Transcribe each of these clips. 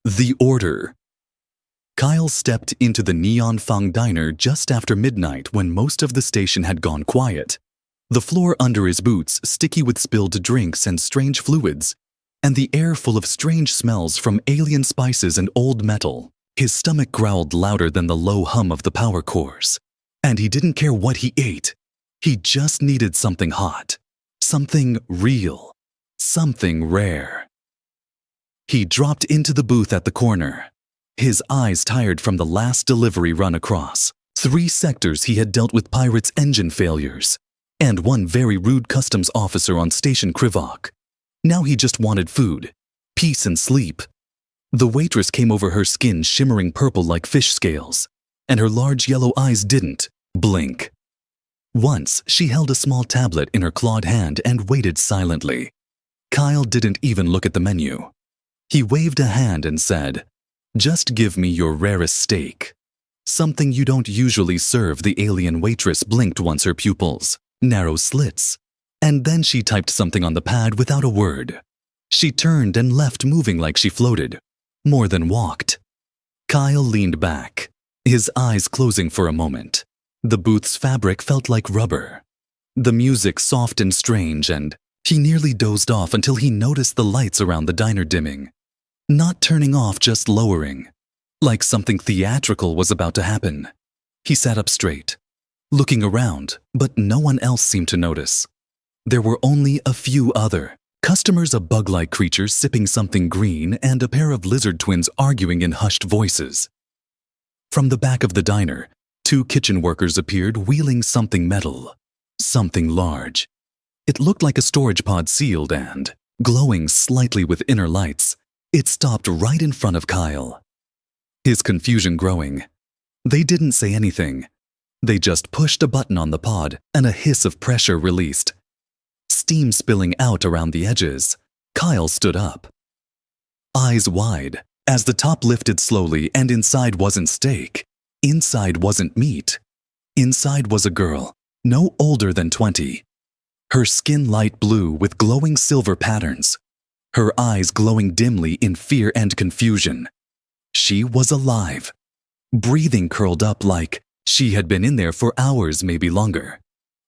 The Order. Kyle stepped into the Neon Fang diner just after midnight when most of the station had gone quiet. The floor under his boots sticky with spilled drinks and strange fluids, and the air full of strange smells from alien spices and old metal. His stomach growled louder than the low hum of the power cores. And he didn't care what he ate. He just needed something hot, something real, something rare. He dropped into the booth at the corner, his eyes tired from the last delivery run across. 3 sectors he had dealt with pirates' engine failures, and one very rude customs officer on Station Krivok. Now he just wanted food, peace and sleep. The waitress came over, her skin shimmering purple like fish scales, and her large yellow eyes didn't blink. Once, she held a small tablet in her clawed hand and waited silently. Kyle didn't even look at the menu. He waved a hand and said, "Just give me your rarest steak." Something you don't usually serve. The alien waitress blinked once, her pupils narrow slits, and then she typed something on the pad without a word. She turned and left, moving like she floated, more than walked. Kyle leaned back, his eyes closing for a moment. The booth's fabric felt like rubber. The music soft and strange, and he nearly dozed off until he noticed the lights around the diner dimming. Not turning off, just lowering, like something theatrical was about to happen. He sat up straight, looking around, but no one else seemed to notice. There were only a few other customers, a bug-like creature sipping something green, and a pair of lizard twins arguing in hushed voices. From the back of the diner, 2 kitchen workers appeared, wheeling something metal, something large. It looked like a storage pod, sealed and glowing slightly with inner lights. It stopped right in front of Kyle, his confusion growing. They didn't say anything. They just pushed a button on the pod, and a hiss of pressure released. Steam spilling out around the edges. Kyle stood up, eyes wide, as the top lifted slowly, and inside wasn't steak. Inside wasn't meat. Inside was a girl, no older than 20. Her skin light blue with glowing silver patterns, her eyes glowing dimly in fear and confusion. She was alive, breathing, curled up like she had been in there for hours, maybe longer.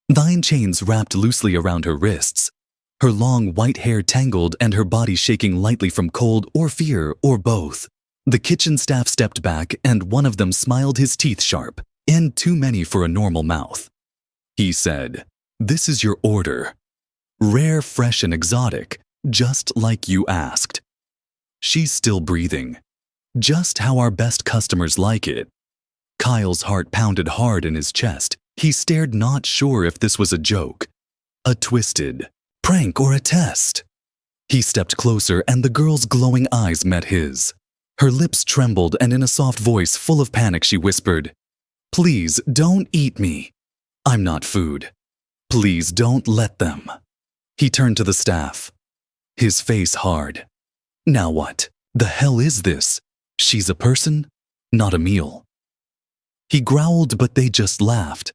9 chains wrapped loosely around her wrists, her long white hair tangled and her body shaking lightly from cold or fear or both. The kitchen staff stepped back, and one of them smiled, his teeth sharp and too many for a normal mouth. He said, "This is your order. Rare, fresh, and exotic, just like you asked." She's still breathing, just how our best customers like it. Kyle's heart pounded hard in his chest. He stared, not sure if this was a joke, a twisted prank, or a test. He stepped closer, and the girl's glowing eyes met his. Her lips trembled, and in a soft voice full of panic she whispered, "Please don't eat me. I'm not food. Please don't let them." He turned to the staff, his face hard. Now what the hell is this? She's a person, not a meal. He growled, but they just laughed.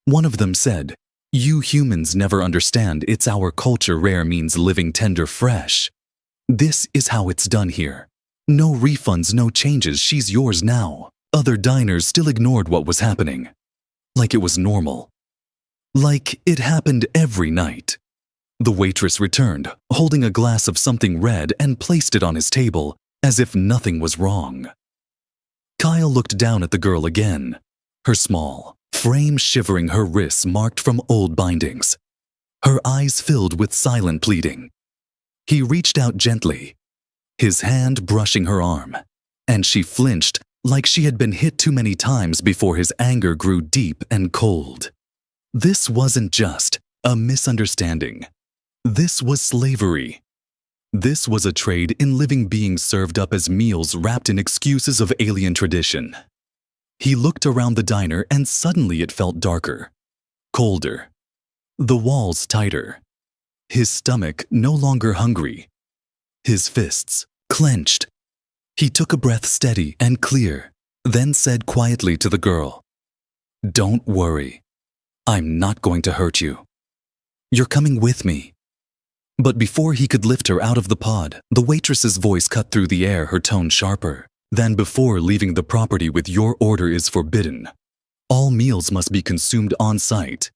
One of them said, "You humans never understand. It's our culture. Rare means living, tender, fresh. This is how it's done here. No refunds, no changes. She's yours now." Other diners still ignored what was happening, like it was normal, like it happened every night. The waitress returned, holding a glass of something red, and placed it on his table, as if nothing was wrong. Kyle looked down at the girl again, her small frame shivering, her wrists marked from old bindings, her eyes filled with silent pleading. He reached out gently, his hand brushing her arm, and she flinched like she had been hit too many times before. His anger grew deep and cold. This wasn't just a misunderstanding. This was slavery. This was a trade in living beings served up as meals wrapped in excuses of alien tradition. He looked around the diner, and suddenly it felt darker, colder, the walls tighter. His stomach no longer hungry, his fists clenched. He took a breath, steady and clear, then said quietly to the girl, "Don't worry. I'm not going to hurt you. You're coming with me." But before he could lift her out of the pod, the waitress's voice cut through the air, her tone sharper than before. Leaving the property with your order is forbidden. All meals must be consumed on site.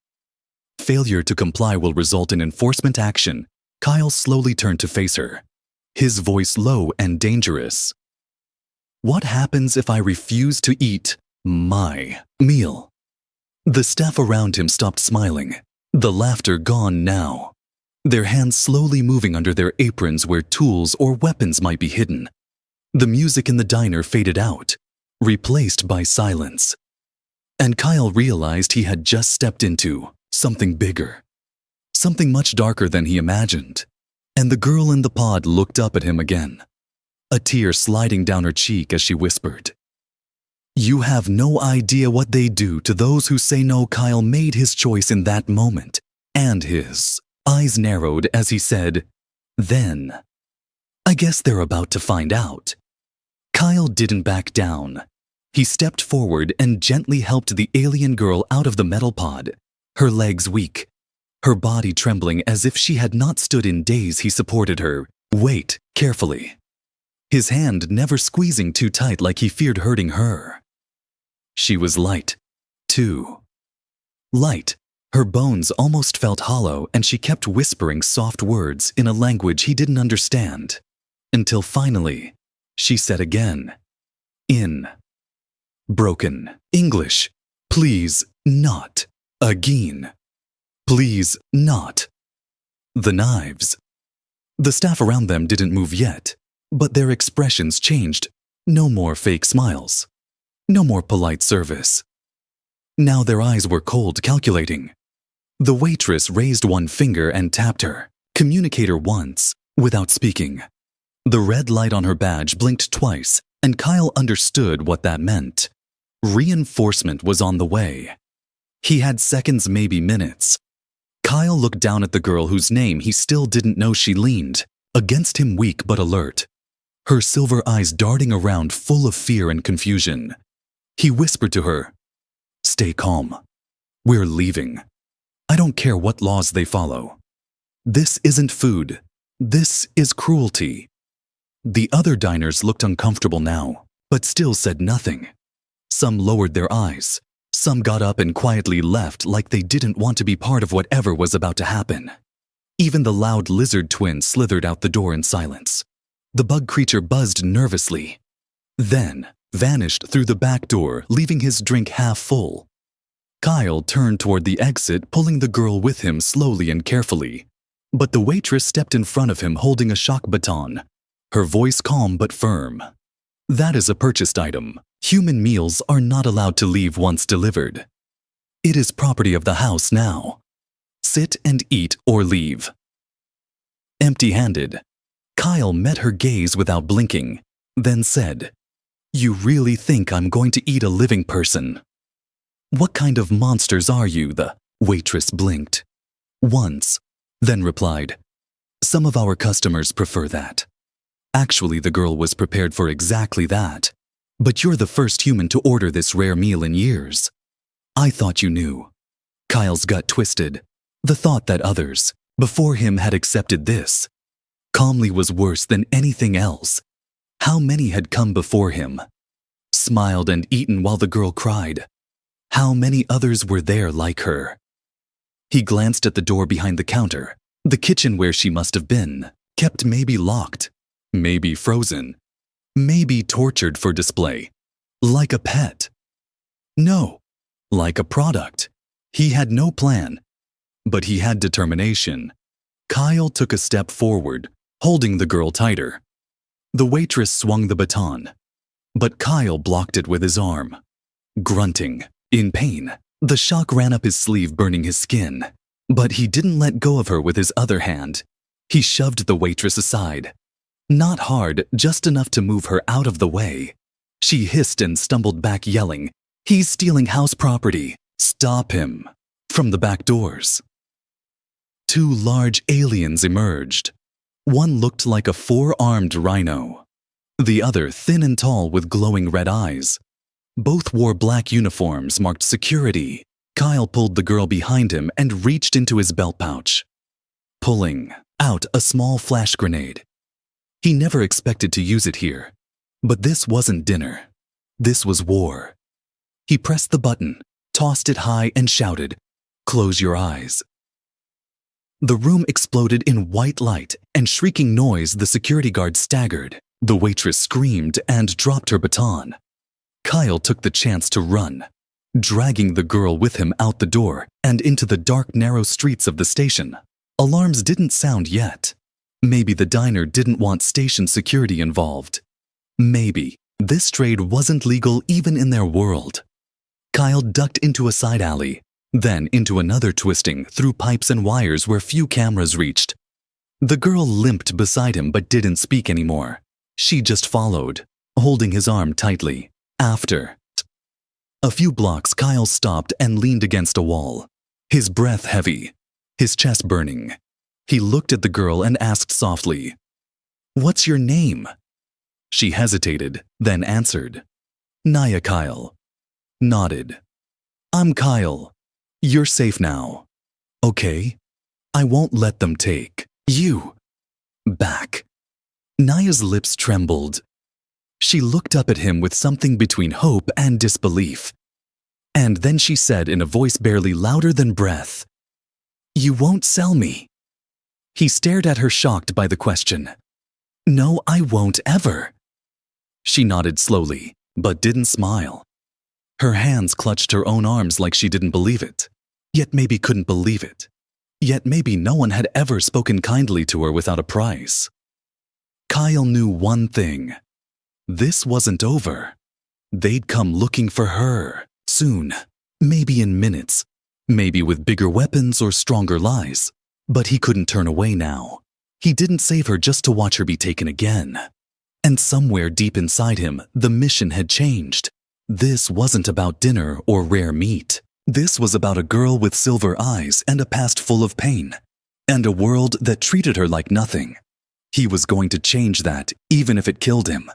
Failure to comply will result in enforcement action. Kyle slowly turned to face her, his voice low and dangerous. What happens if I refuse to eat my meal? The staff around him stopped smiling, the laughter gone now, their hands slowly moving under their aprons where tools or weapons might be hidden. The music in the diner faded out, replaced by silence. And Kyle realized he had just stepped into something bigger, something much darker than he imagined. And the girl in the pod looked up at him again, a tear sliding down her cheek as she whispered, "You have no idea what they do to those who say no." Kyle made his choice in that moment, and his eyes narrowed as he said, "Then, I guess they're about to find out." Kyle didn't back down. He stepped forward and gently helped the alien girl out of the metal pod, her legs weak, her body trembling as if she had not stood in days. He supported her weight carefully, his hand never squeezing too tight like he feared hurting her. She was light, too. Light. Her bones almost felt hollow, and she kept whispering soft words in a language he didn't understand. Until finally, she said again, in broken English, "Please not again. Please not." The knives. The staff around them didn't move yet, but their expressions changed. No more fake smiles. No more polite service. Now their eyes were cold, calculating. The waitress raised one finger and tapped her communicator once, without speaking. The red light on her badge blinked twice, and Kyle understood what that meant. Reinforcement was on the way. He had seconds, maybe minutes. Kyle looked down at the girl whose name he still didn't know. She leaned against him, weak but alert, her silver eyes darting around, full of fear and confusion. He whispered to her, "Stay calm. We're leaving. I don't care what laws they follow. This isn't food. This is cruelty." The other diners looked uncomfortable now, but still said nothing. Some lowered their eyes. Some got up and quietly left like they didn't want to be part of whatever was about to happen. Even the loud lizard twin slithered out the door in silence. The bug creature buzzed nervously, then vanished through the back door, leaving his drink half full. Kyle turned toward the exit, pulling the girl with him slowly and carefully. But the waitress stepped in front of him holding a shock baton, her voice calm but firm. "That is a purchased item. Human meals are not allowed to leave once delivered. It is property of the house now. Sit and eat or leave." Empty-handed, Kyle met her gaze without blinking, then said, "You really think I'm going to eat a living person? What kind of monsters are you?" The waitress blinked once, then replied, "Some of our customers prefer that." Actually, the girl was prepared for exactly that. "But you're the first human to order this rare meal in years. I thought you knew." Kyle's gut twisted. The thought that others before him had accepted this calmly was worse than anything else. How many had come before him, smiled and eaten while the girl cried? How many others were there like her? He glanced at the door behind the counter, the kitchen where she must have been, kept, maybe locked, maybe frozen, maybe tortured for display, like a pet. No, like a product. He had no plan, but he had determination. Kyle took a step forward, holding the girl tighter. The waitress swung the baton, but Kyle blocked it with his arm. Grunting, in pain, the shock ran up his sleeve, burning his skin. But he didn't let go of her with his other hand. He shoved the waitress aside. Not hard, just enough to move her out of the way. She hissed and stumbled back, yelling, "He's stealing house property! Stop him!" From the back doors, two large aliens emerged. One looked like a four-armed rhino, the other thin and tall with glowing red eyes. Both wore black uniforms marked security. Kyle pulled the girl behind him and reached into his belt pouch. Pulling out a small flash grenade. He never expected to use it here. But this wasn't dinner. This was war. He pressed the button, tossed it high, and shouted, "Close your eyes." The room exploded in white light and shrieking noise. The security guard staggered. The waitress screamed and dropped her baton. Kyle took the chance to run, dragging the girl with him out the door and into the dark, narrow streets of the station. Alarms didn't sound yet. Maybe the diner didn't want station security involved. Maybe this trade wasn't legal even in their world. Kyle ducked into a side alley, then into another, twisting through pipes and wires where few cameras reached. The girl limped beside him but didn't speak anymore. She just followed, holding his arm tightly. After a few blocks, Kyle stopped and leaned against a wall, his breath heavy, his chest burning. He looked at the girl and asked softly, "What's your name?" She hesitated, then answered, "Naya." Kyle nodded. "I'm Kyle. You're safe now. Okay? I won't let them take you back." Naya's lips trembled. She looked up at him with something between hope and disbelief. And then she said in a voice barely louder than breath, "You won't sell me." He stared at her, shocked by the question. "No, I won't ever." She nodded slowly, but didn't smile. Her hands clutched her own arms like she didn't believe it, yet maybe couldn't believe it. Yet maybe no one had ever spoken kindly to her without a price. Kyle knew one thing. This wasn't over. They'd come looking for her, soon, maybe in minutes, maybe with bigger weapons or stronger lies. But he couldn't turn away now. He didn't save her just to watch her be taken again. And somewhere deep inside him, the mission had changed. This wasn't about dinner or rare meat. This was about a girl with silver eyes and a past full of pain, and a world that treated her like nothing. He was going to change that, even if it killed him.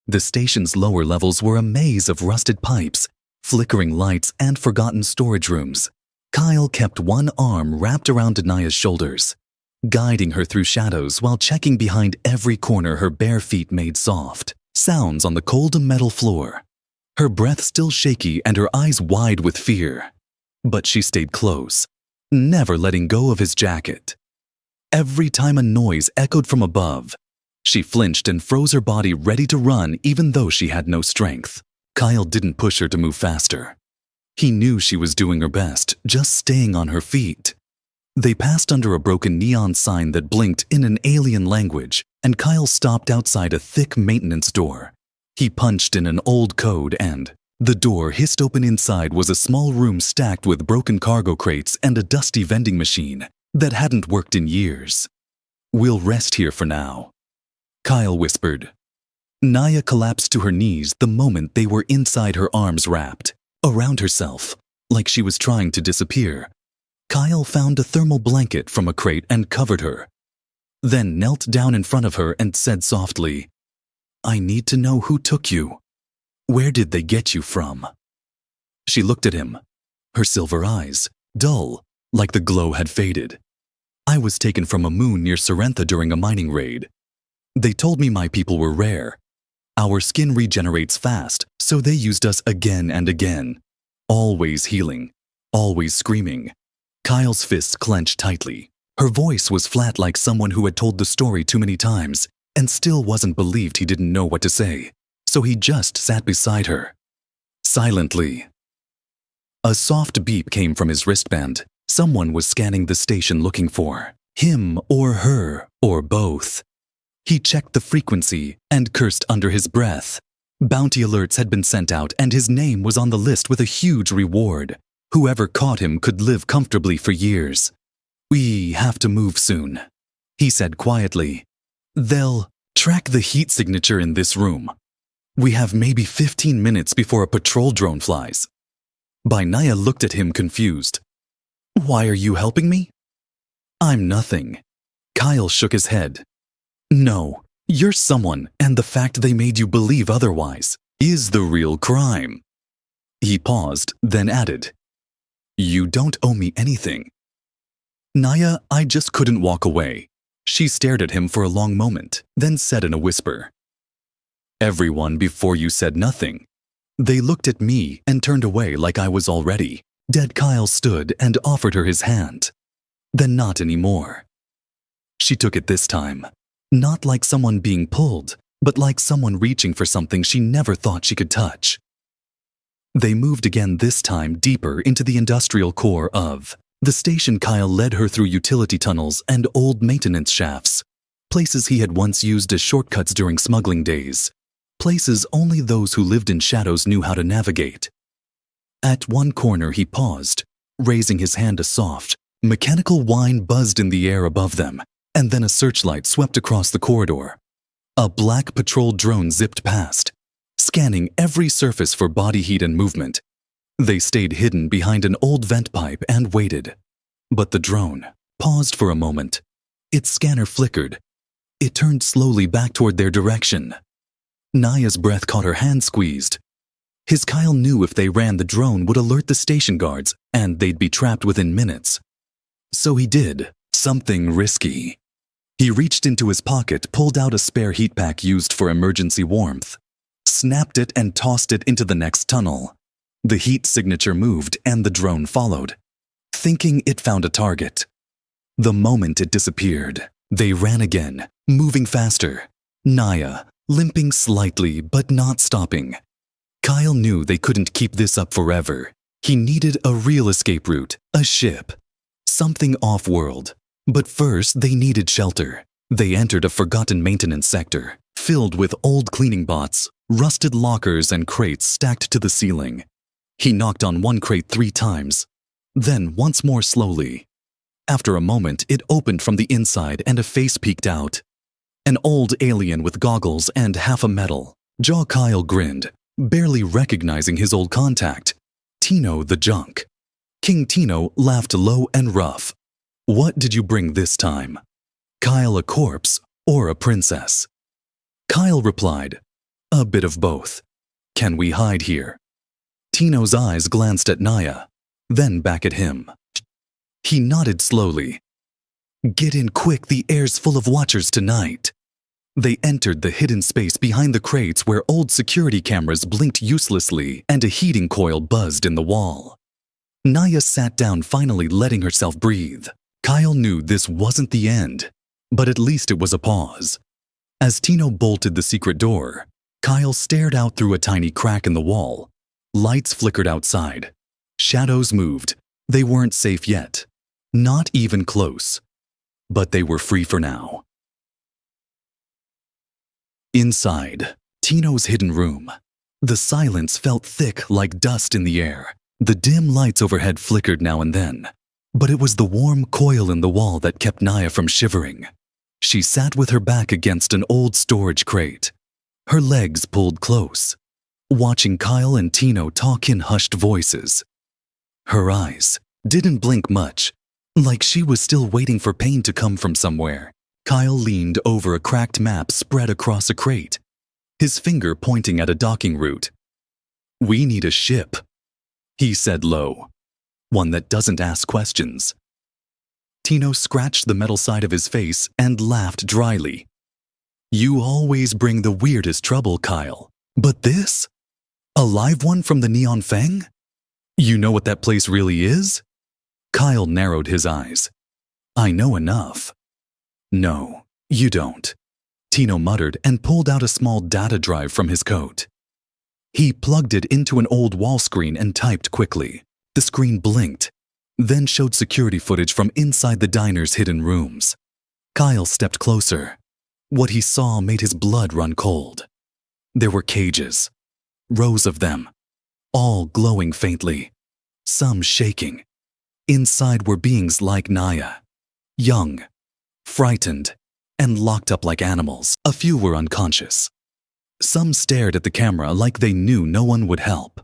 The station's lower levels were a maze of rusted pipes, flickering lights, and forgotten storage rooms. Kyle kept one arm wrapped around Naya's shoulders, guiding her through shadows while checking behind every corner her bare feet made soft sounds on the cold metal floor. Her breath still shaky and her eyes wide with fear. But she stayed close, never letting go of his jacket. Every time a noise echoed from above, she flinched and froze her body, ready to run even though she had no strength. Kyle didn't push her to move faster. He knew she was doing her best, just staying on her feet. They passed under a broken neon sign that blinked in an alien language, and Kyle stopped outside a thick maintenance door. He punched in an old code and the door hissed open. Inside was a small room stacked with broken cargo crates and a dusty vending machine that hadn't worked in years. "We'll rest here for now," Kyle whispered. Naya collapsed to her knees the moment they were inside, her arms wrapped around herself, like she was trying to disappear. Kyle found a thermal blanket from a crate and covered her, then knelt down in front of her and said softly, "I need to know who took you. Where did they get you from?" She looked at him, her silver eyes dull, like the glow had faded. "I was taken from a moon near Sorrentha during a mining raid. They told me my people were rare. Our skin regenerates fast, so they used us again and again. Always healing, always screaming." Kyle's fists clenched tightly. Her voice was flat, like someone who had told the story too many times and still wasn't believed. He didn't know what to say, so he just sat beside her, silently. A soft beep came from his wristband. Someone was scanning the station looking for him or her or both. He checked the frequency and cursed under his breath. Bounty alerts had been sent out and his name was on the list with a huge reward. Whoever caught him could live comfortably for years. "We have to move soon," he said quietly. "They'll track the heat signature in this room. We have maybe 15 minutes before a patrol drone flies." Naya looked at him confused. "Why are you helping me?" "I'm nothing." Kyle shook his head. "No, you're someone, and the fact they made you believe otherwise is the real crime." He paused, then added, "You don't owe me anything." "Naya, I just couldn't walk away. She stared at him for a long moment, then said in a whisper, "Everyone before you said nothing." They looked at me and turned away like I was already. Dead Kyle stood and offered her his hand. Then not anymore. She took it this time, not like someone being pulled, but like someone reaching for something she never thought she could touch. They moved again, this time deeper into the industrial core of the station. Kyle led her through utility tunnels and old maintenance shafts, places he had once used as shortcuts during smuggling days, places only those who lived in shadows knew how to navigate. At one corner he paused, raising his hand. A soft, mechanical whine buzzed in the air above them, and then a searchlight swept across the corridor. A black patrol drone zipped past, scanning every surface for body heat and movement. They stayed hidden behind an old vent pipe and waited. But the drone paused for a moment. Its scanner flickered. It turned slowly back toward their direction. Naya's breath caught her hand squeezed. His Kyle knew if they ran, the drone would alert the station guards, and they'd be trapped within minutes. So he did something risky. He reached into his pocket, pulled out a spare heat pack used for emergency warmth, snapped it and tossed it into the next tunnel. The heat signature moved and the drone followed, thinking it found a target. The moment it disappeared, they ran again, moving faster. Naya, limping slightly but not stopping. Kyle knew they couldn't keep this up forever. He needed a real escape route, a ship, something off-world. But first, they needed shelter. They entered a forgotten maintenance sector, filled with old cleaning bots, rusted lockers and crates stacked to the ceiling. He knocked on one crate 3 times, then once more slowly. After a moment, it opened from the inside and a face peeked out. An old alien with goggles and half a metal jaw. Kyle grinned, barely recognizing his old contact, Tino the Junk. King Tino laughed low and rough. "What did you bring this time? Kyle, a corpse or a princess?" Kyle replied, "A bit of both. Can we hide here?" Tino's eyes glanced at Naya, then back at him. He nodded slowly. "Get in quick, the air's full of watchers tonight." They entered the hidden space behind the crates where old security cameras blinked uselessly and a heating coil buzzed in the wall. Naya sat down, finally letting herself breathe. Kyle knew this wasn't the end, but at least it was a pause. As Tino bolted the secret door, Kyle stared out through a tiny crack in the wall. Lights flickered outside. Shadows moved. They weren't safe yet. Not even close. But they were free for now. Inside Tino's hidden room, the silence felt thick like dust in the air. The dim lights overhead flickered now and then, but it was the warm coil in the wall that kept Naya from shivering. She sat with her back against an old storage crate, her legs pulled close, watching Kyle and Tino talk in hushed voices. Her eyes didn't blink much, like she was still waiting for pain to come from somewhere. Kyle leaned over a cracked map spread across a crate, his finger pointing at a docking route. "We need a ship," he said low. "One that doesn't ask questions." Tino scratched the metal side of his face and laughed dryly. "You always bring the weirdest trouble, Kyle. But this? A live one from the Neon Fang? You know what that place really is?" Kyle narrowed his eyes. "I know enough." "No, you don't," Tino muttered and pulled out a small data drive from his coat. He plugged it into an old wall screen and typed quickly. The screen blinked, then showed security footage from inside the diner's hidden rooms. Kyle stepped closer. What he saw made his blood run cold. There were cages, rows of them, all glowing faintly, some shaking. Inside were beings like Naya, young, frightened, and locked up like animals. A few were unconscious. Some stared at the camera like they knew no one would help.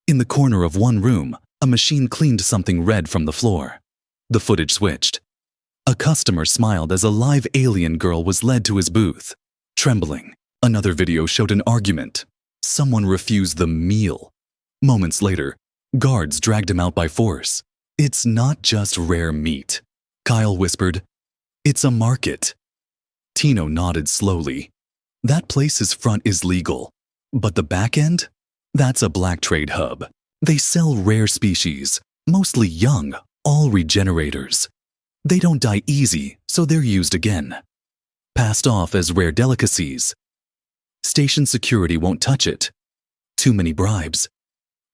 In the corner of one room, a machine cleaned something red from the floor. The footage switched. A customer smiled as a live alien girl was led to his booth. Trembling, another video showed an argument. Someone refused the meal. Moments later, guards dragged him out by force. "It's not just rare meat," Kyle whispered. It's a market. Tino nodded slowly. That place's front is legal, but the back end? That's a black trade hub. They sell rare species, mostly young, all regenerators. They don't die easy, so they're used again. Passed off as rare delicacies. Station security won't touch it. Too many bribes.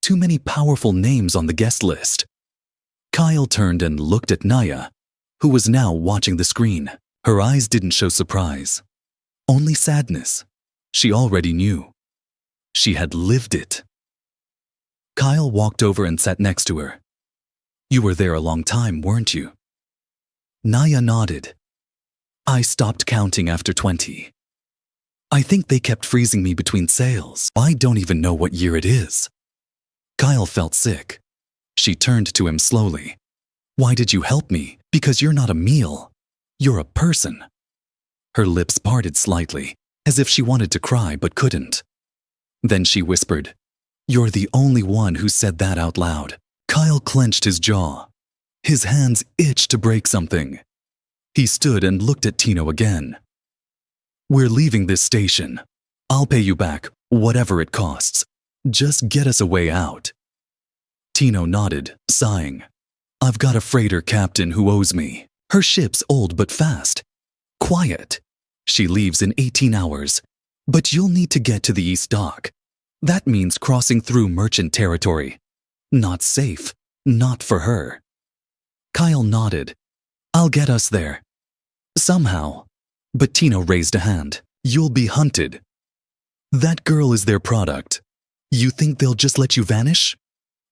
Too many powerful names on the guest list. Kyle turned and looked at Naya, who was now watching the screen. Her eyes didn't show surprise. Only sadness. She already knew. She had lived it. Kyle walked over and sat next to her. You were there a long time, weren't you? Naya nodded. I stopped counting after 20. I think they kept freezing me between sales. I don't even know what year it is. Kyle felt sick. She turned to him slowly. Why did you help me? Because you're not a meal. You're a person. Her lips parted slightly, as if she wanted to cry but couldn't. Then she whispered, You're the only one who said that out loud. Kyle clenched his jaw. His hands itched to break something. He stood and looked at Tino again. We're leaving this station. I'll pay you back, whatever it costs. Just get us a way out. Tino nodded, sighing. I've got a freighter captain who owes me. Her ship's old but fast. Quiet. She leaves in 18 hours. But you'll need to get to the East Dock. That means crossing through merchant territory. Not safe. Not for her. Kyle nodded. I'll get us there. Somehow. But Tino raised a hand. You'll be hunted. That girl is their product. You think they'll just let you vanish?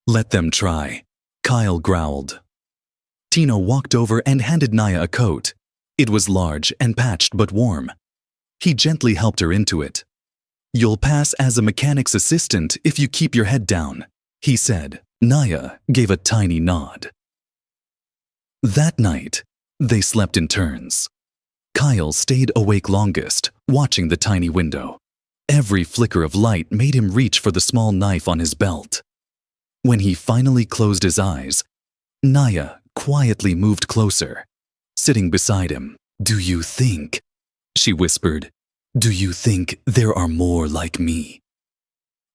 Let them try. Kyle growled. Tino walked over and handed Naya a coat. It was large and patched but warm. He gently helped her into it. You'll pass as a mechanic's assistant if you keep your head down, he said. Naya gave a tiny nod. That night, they slept in turns. Kyle stayed awake longest, watching the tiny window. Every flicker of light made him reach for the small knife on his belt. When he finally closed his eyes, Naya quietly moved closer, sitting beside him. Do you think, she whispered, do you think there are more like me?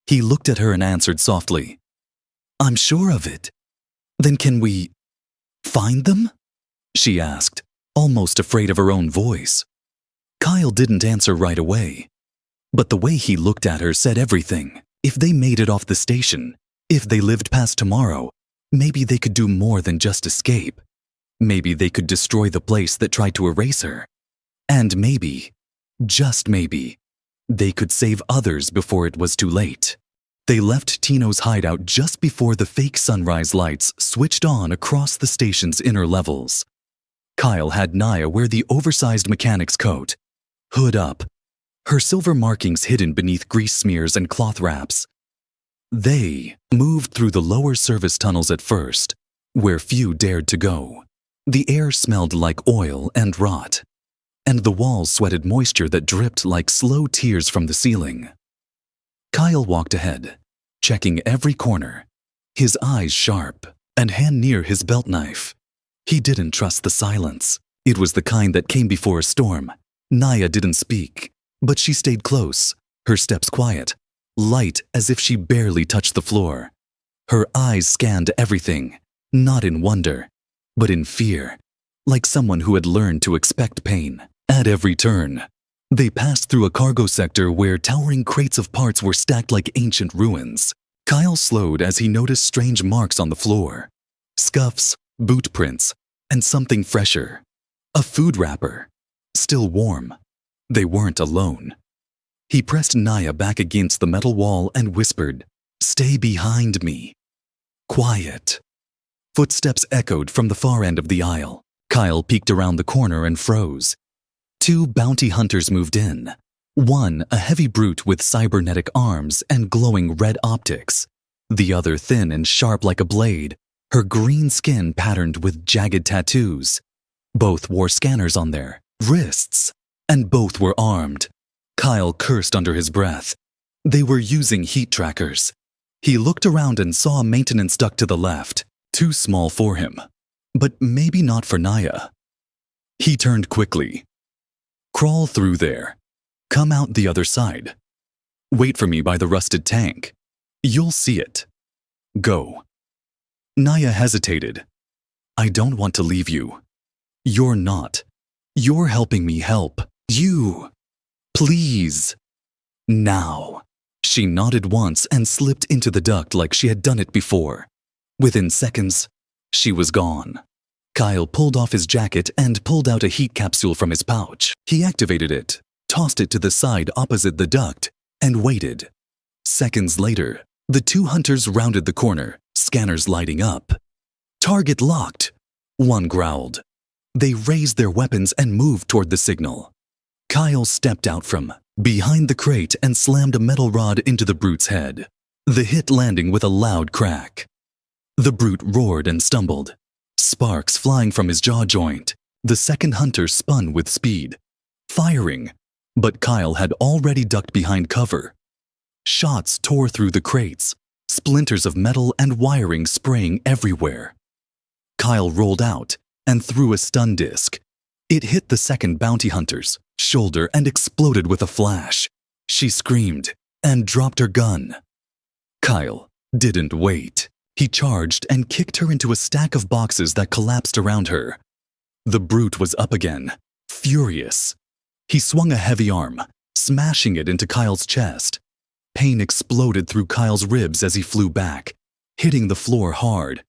He looked at her and answered softly, I'm sure of it. Then can we find them? She asked, almost afraid of her own voice. Kyle didn't answer right away. But the way he looked at her said everything. If they made it off the station, if they lived past tomorrow, maybe they could do more than just escape. Maybe they could destroy the place that tried to erase her. And maybe, just maybe, they could save others before it was too late. They left Tino's hideout just before the fake sunrise lights switched on across the station's inner levels. Kyle had Naya wear the oversized mechanic's coat, hood up, her silver markings hidden beneath grease smears and cloth wraps. They moved through the lower service tunnels at first, where few dared to go. The air smelled like oil and rot, and the walls sweated moisture that dripped like slow tears from the ceiling. Kyle walked ahead, checking every corner, his eyes sharp and hand near his belt knife. He didn't trust the silence. It was the kind that came before a storm. Naya didn't speak, but she stayed close, her steps quiet, light as if she barely touched the floor. Her eyes scanned everything, not in wonder, but in fear, like someone who had learned to expect pain. At every turn, they passed through a cargo sector where towering crates of parts were stacked like ancient ruins. Kyle slowed as he noticed strange marks on the floor. Scuffs, boot prints, and something fresher. A food wrapper. Still warm. They weren't alone. He pressed Naya back against the metal wall and whispered, "Stay behind me." Quiet. Footsteps echoed from the far end of the aisle. Kyle peeked around the corner and froze. Two bounty hunters moved in. One, a heavy brute with cybernetic arms and glowing red optics. The other thin and sharp like a blade, her green skin patterned with jagged tattoos. Both wore scanners on their wrists, and both were armed. Kyle cursed under his breath. They were using heat trackers. He looked around and saw a maintenance duct to the left, too small for him. But maybe not for Naya. He turned quickly. Crawl through there. Come out the other side. Wait for me by the rusted tank. You'll see it. Go. Naya hesitated. I don't want to leave you. You're not. You're helping me help you. Please. Now. She nodded once and slipped into the duct like she had done it before. Within seconds, she was gone. Kyle pulled off his jacket and pulled out a heat capsule from his pouch. He activated it, tossed it to the side opposite the duct, and waited. Seconds later, the two hunters rounded the corner, scanners lighting up. Target locked, one growled. They raised their weapons and moved toward the signal. Kyle stepped out from behind the crate and slammed a metal rod into the brute's head, the hit landing with a loud crack. The brute roared and stumbled, sparks flying from his jaw joint. The second hunter spun with speed, firing, but Kyle had already ducked behind cover. Shots tore through the crates, splinters of metal and wiring spraying everywhere. Kyle rolled out and threw a stun disc. It hit the second bounty hunter's shoulder and exploded with a flash. She screamed and dropped her gun. Kyle didn't wait. He charged and kicked her into a stack of boxes that collapsed around her. The brute was up again, furious. He swung a heavy arm, smashing it into Kyle's chest. Pain exploded through Kyle's ribs as he flew back, hitting the floor hard.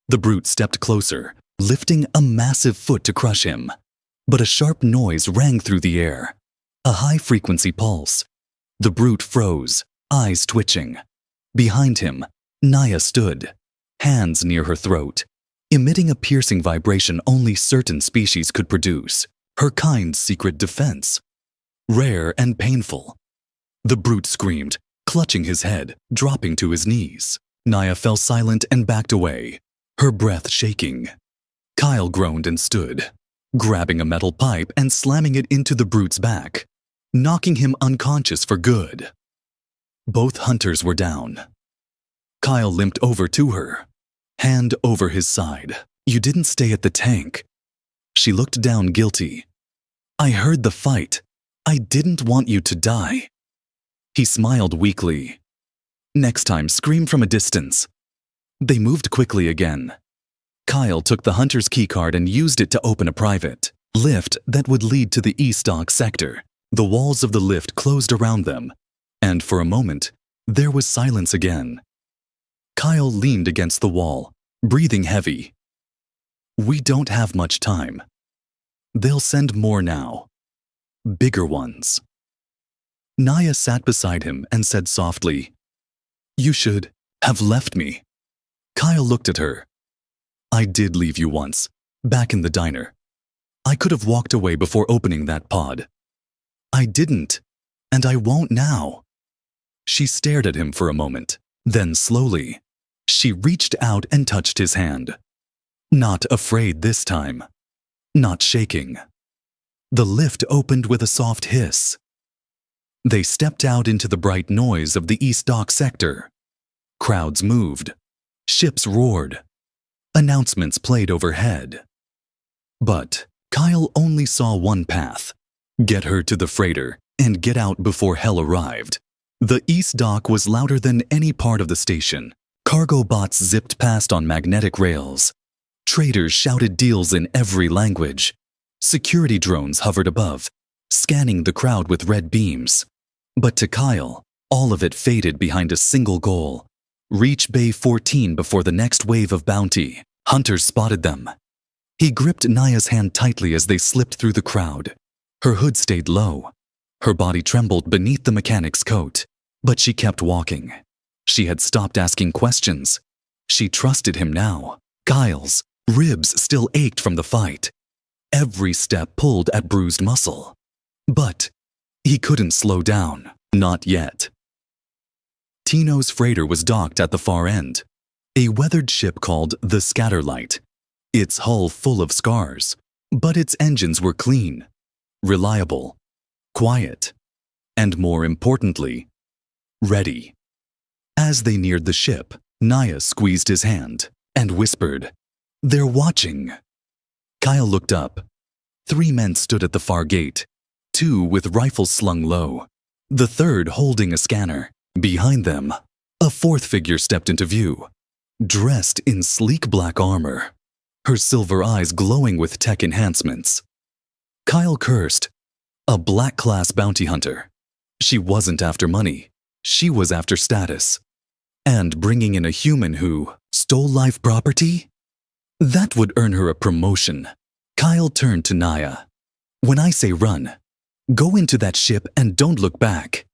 The brute stepped closer, lifting a massive foot to crush him. But a sharp noise rang through the air, a high-frequency pulse. The brute froze, eyes twitching. Behind him, Naya stood, hands near her throat, emitting a piercing vibration only certain species could produce, her kind's secret defense. Rare and painful. The brute screamed, clutching his head, dropping to his knees. Naya fell silent and backed away, her breath shaking. Kyle groaned and stood, grabbing a metal pipe and slamming it into the brute's back, knocking him unconscious for good. Both hunters were down. Kyle limped over to her, hand over his side. You didn't stay at the tank. She looked down guilty. I heard the fight. I didn't want you to die. He smiled weakly. Next time, scream from a distance. They moved quickly again. Kyle took the hunter's keycard and used it to open a private lift that would lead to the East Dock sector. The walls of the lift closed around them, and for a moment, there was silence again. Kyle leaned against the wall, breathing heavy. We don't have much time. They'll send more now. Bigger ones. Naya sat beside him and said softly, You should have left me. Kyle looked at her. I did leave you once, back in the diner. I could have walked away before opening that pod. I didn't, and I won't now. She stared at him for a moment, then slowly, she reached out and touched his hand. Not afraid this time. Not shaking. The lift opened with a soft hiss. They stepped out into the bright noise of the East Dock sector. Crowds moved. Ships roared. Announcements played overhead. But Kyle only saw one path. Get her to the freighter and get out before hell arrived. The East Dock was louder than any part of the station. Cargo bots zipped past on magnetic rails. Traders shouted deals in every language. Security drones hovered above, scanning the crowd with red beams. But to Kyle, all of it faded behind a single goal. Reach Bay 14 before the next wave of bounty. Hunters spotted them. He gripped Naya's hand tightly as they slipped through the crowd. Her hood stayed low. Her body trembled beneath the mechanic's coat. But she kept walking. She had stopped asking questions. She trusted him now. Kyle's ribs still ached from the fight. Every step pulled at bruised muscle. But he couldn't slow down. Not yet. Tino's freighter was docked at the far end. A weathered ship called the Scatterlight. Its hull full of scars. But its engines were clean, reliable, quiet, and more importantly, ready. As they neared the ship, Naya squeezed his hand and whispered, They're watching. Kyle looked up. 3 men stood at the far gate, 2 with rifles slung low, the third holding a scanner. Behind them, a 4th figure stepped into view, dressed in sleek black armor, her silver eyes glowing with tech enhancements. Kyle cursed. A black-class bounty hunter. She wasn't after money. She was after status. And bringing in a human who stole life property? That would earn her a promotion. Kyle turned to Naya. When I say run, go into that ship and don't look back.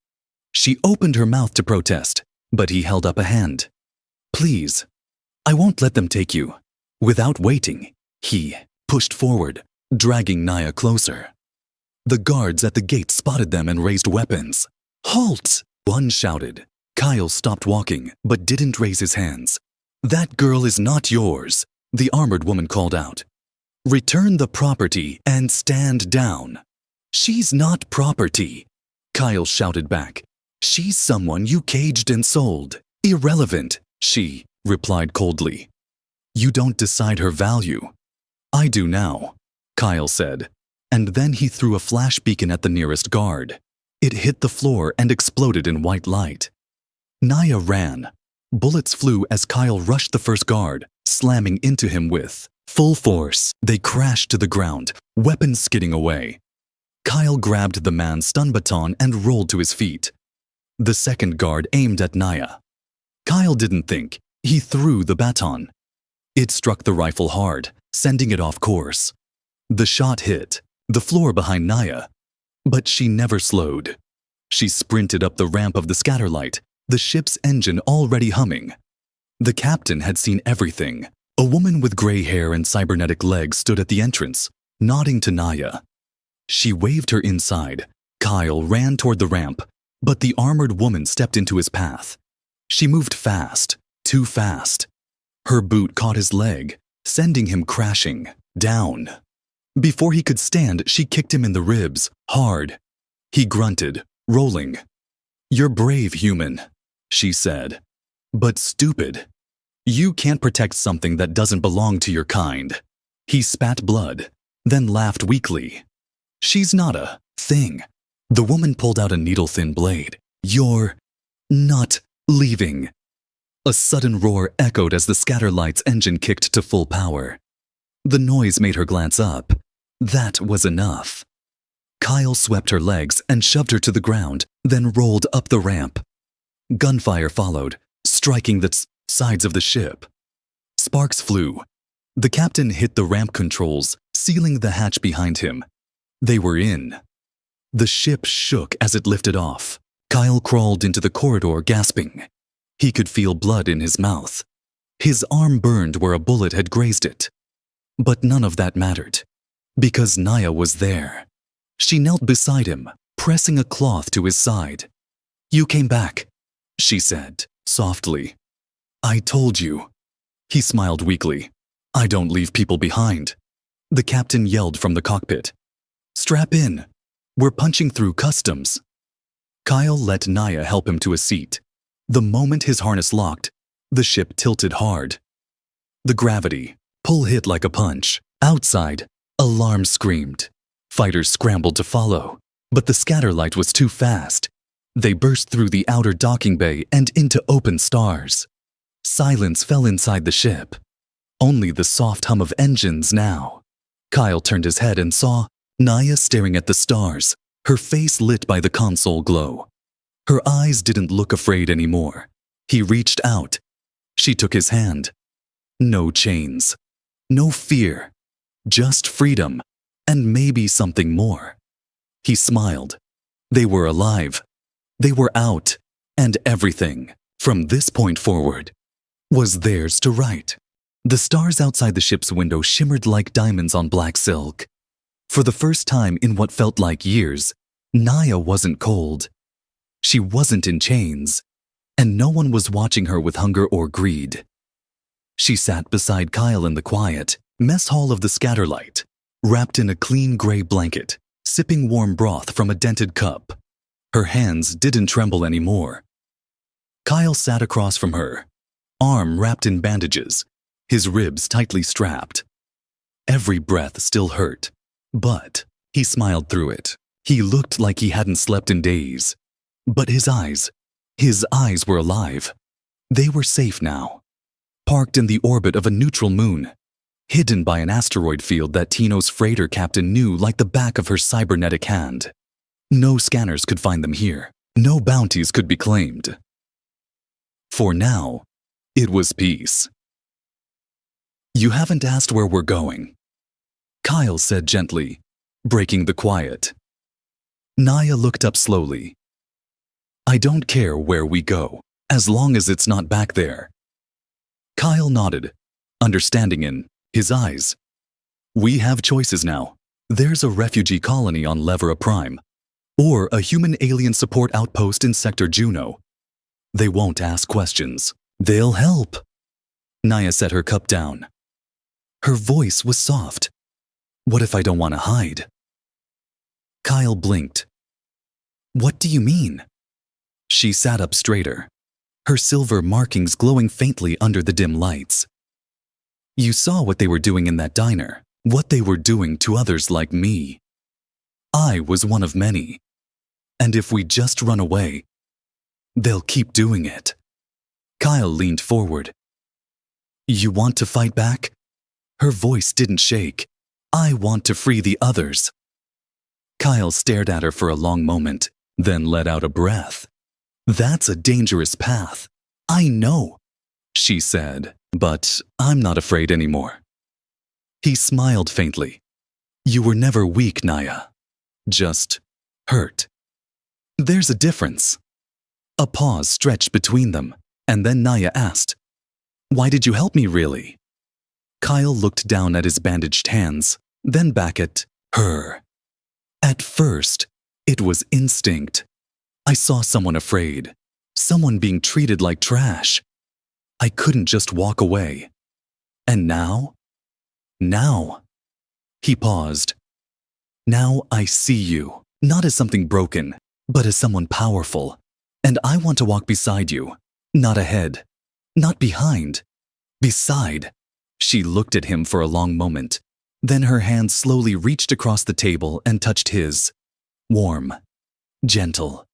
She opened her mouth to protest, but he held up a hand. Please, I won't let them take you. Without waiting, he pushed forward, dragging Naya closer. The guards at the gate spotted them and raised weapons. Halt! One shouted. Kyle stopped walking, but didn't raise his hands. That girl is not yours, the armored woman called out. Return the property and stand down. She's not property, Kyle shouted back. She's someone you caged and sold. Irrelevant, she replied coldly. You don't decide her value. I do now, Kyle said, and then he threw a flash beacon at the nearest guard. It hit the floor and exploded in white light. Naya ran. Bullets flew as Kyle rushed the first guard, slamming into him with full force. They crashed to the ground, weapons skidding away. Kyle grabbed the man's stun baton and rolled to his feet. The second guard aimed at Naya. Kyle didn't think. He threw the baton. It struck the rifle hard, sending it off course. The shot hit the floor behind Naya, but she never slowed. She sprinted up the ramp of the scatterlight, the ship's engine already humming. The captain had seen everything. A woman with gray hair and cybernetic legs stood at the entrance, nodding to Naya. She waved her inside. Kyle ran toward the ramp, but the armored woman stepped into his path. She moved fast, too fast. Her boot caught his leg, sending him crashing down. Before he could stand, she kicked him in the ribs, hard. He grunted, rolling. You're brave, human, she said, but stupid. You can't protect something that doesn't belong to your kind. He spat blood, then laughed weakly. She's not a thing. The woman pulled out a needle-thin blade. You're not leaving. A sudden roar echoed as the scatterlight's engine kicked to full power. The noise made her glance up. That was enough. Kyle swept her legs and shoved her to the ground, then rolled up the ramp. Gunfire followed, striking the sides of the ship. Sparks flew. The captain hit the ramp controls, sealing the hatch behind him. They were in. The ship shook as it lifted off. Kyle crawled into the corridor, gasping. He could feel blood in his mouth. His arm burned where a bullet had grazed it. But none of that mattered, because Naya was there. She knelt beside him, pressing a cloth to his side. You came back, she said, softly. I told you. He smiled weakly. I don't leave people behind. The captain yelled from the cockpit. Strap in. We're punching through customs. Kyle let Naya help him to a seat. The moment his harness locked, the ship tilted hard. The gravity pull hit like a punch. Outside, alarms screamed. Fighters scrambled to follow, but the scatterlight was too fast. They burst through the outer docking bay and into open stars. Silence fell inside the ship. Only the soft hum of engines now. Kyle turned his head and saw Naya staring at the stars, her face lit by the console glow. Her eyes didn't look afraid anymore. He reached out. She took his hand. No chains. No fear. Just freedom. And maybe something more. He smiled. They were alive. They were out. And everything, from this point forward, was theirs to write. The stars outside the ship's window shimmered like diamonds on black silk. For the first time in what felt like years, Naya wasn't cold. She wasn't in chains, and no one was watching her with hunger or greed. She sat beside Kyle in the quiet mess hall of the scatterlight, wrapped in a clean gray blanket, sipping warm broth from a dented cup. Her hands didn't tremble anymore. Kyle sat across from her, arm wrapped in bandages, his ribs tightly strapped. Every breath still hurt, But he smiled through it. He looked like he hadn't slept in days. But his eyes were alive. They were safe now, parked in the orbit of a neutral moon, hidden by an asteroid field that Tino's freighter captain knew like the back of her cybernetic hand. No scanners could find them here. No bounties could be claimed. For now, it was peace. "You haven't asked where we're going," Kyle said gently, breaking the quiet. Naya looked up slowly. "I don't care where we go, as long as it's not back there." Kyle nodded, understanding in his eyes. "We have choices now. There's a refugee colony on Levera Prime, or a human alien support outpost in Sector Juno. They won't ask questions. They'll help." Naya set her cup down. Her voice was soft. "What if I don't want to hide?" Kyle blinked. "What do you mean?" She sat up straighter, her silver markings glowing faintly under the dim lights. "You saw what they were doing in that diner, what they were doing to others like me. I was one of many. And if we just run away, they'll keep doing it." Kyle leaned forward. "You want to fight back?" Her voice didn't shake. "I want to free the others." Kyle stared at her for a long moment, then let out a breath. "That's a dangerous path. I know," she said, "but I'm not afraid anymore." He smiled faintly. "You were never weak, Naya. Just hurt. There's a difference." A pause stretched between them, and then Naya asked, "Why did you help me, really?" Kyle looked down at his bandaged hands, then back at her. "At first, it was instinct. I saw someone afraid, someone being treated like trash. I couldn't just walk away. And now? He paused. "Now I see you, not as something broken, but as someone powerful. And I want to walk beside you, not ahead, not behind, beside." She looked at him for a long moment. Then her hand slowly reached across the table and touched his. "Warm, gentle,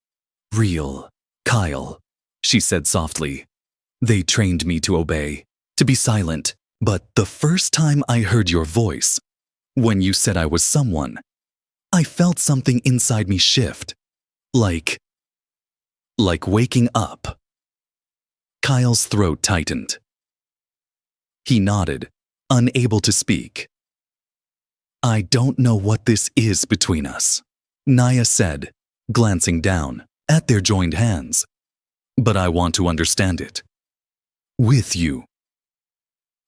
real, Kyle," she said softly. "They trained me to obey, to be silent. But the first time I heard your voice, when you said I was someone, I felt something inside me shift. Like waking up." Kyle's throat tightened. He nodded, unable to speak. "I don't know what this is between us," Naya said, glancing down at their joined hands. "But I want to understand it. With you.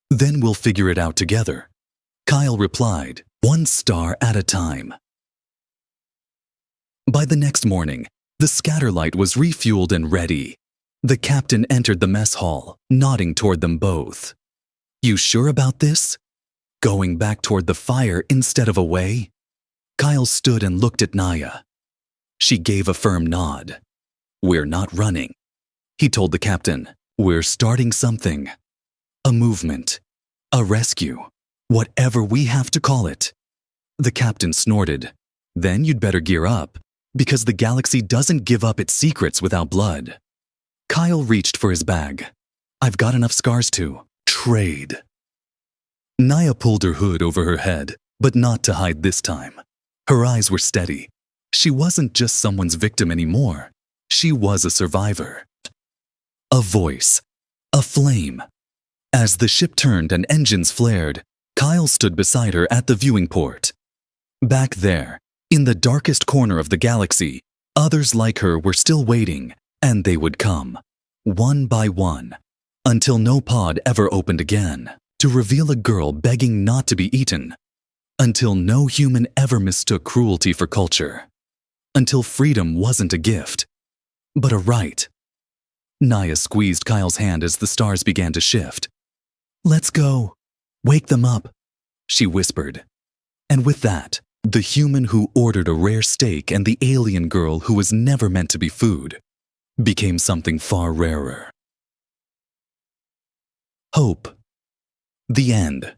Then we'll figure it out together," Kyle replied, "one star at a time." By the next morning, the scatterlight was refueled and ready. The captain entered the mess hall, nodding toward them both. "You sure about this? Going back toward the fire instead of away?" Kyle stood and looked at Naya. She gave a firm nod. "We're not running," he told the captain. "We're starting something. A movement. A rescue. Whatever we have to call it." The captain snorted. "Then you'd better gear up, because the galaxy doesn't give up its secrets without blood." Kyle reached for his bag. "I've got enough scars to trade." Naya pulled her hood over her head, but not to hide this time. Her eyes were steady. She wasn't just someone's victim anymore. She was a survivor. A voice. A flame. As the ship turned and engines flared, Kyle stood beside her at the viewing port. Back there, in the darkest corner of the galaxy, others like her were still waiting, and they would come, one by one, until no pod ever opened again, to reveal a girl begging not to be eaten, until no human ever mistook cruelty for culture, until freedom wasn't a gift, but a right. Naya squeezed Kyle's hand as the stars began to shift. "Let's go. Wake them up," she whispered. And with that, the human who ordered a rare steak and the alien girl who was never meant to be food became something far rarer. Hope. The end.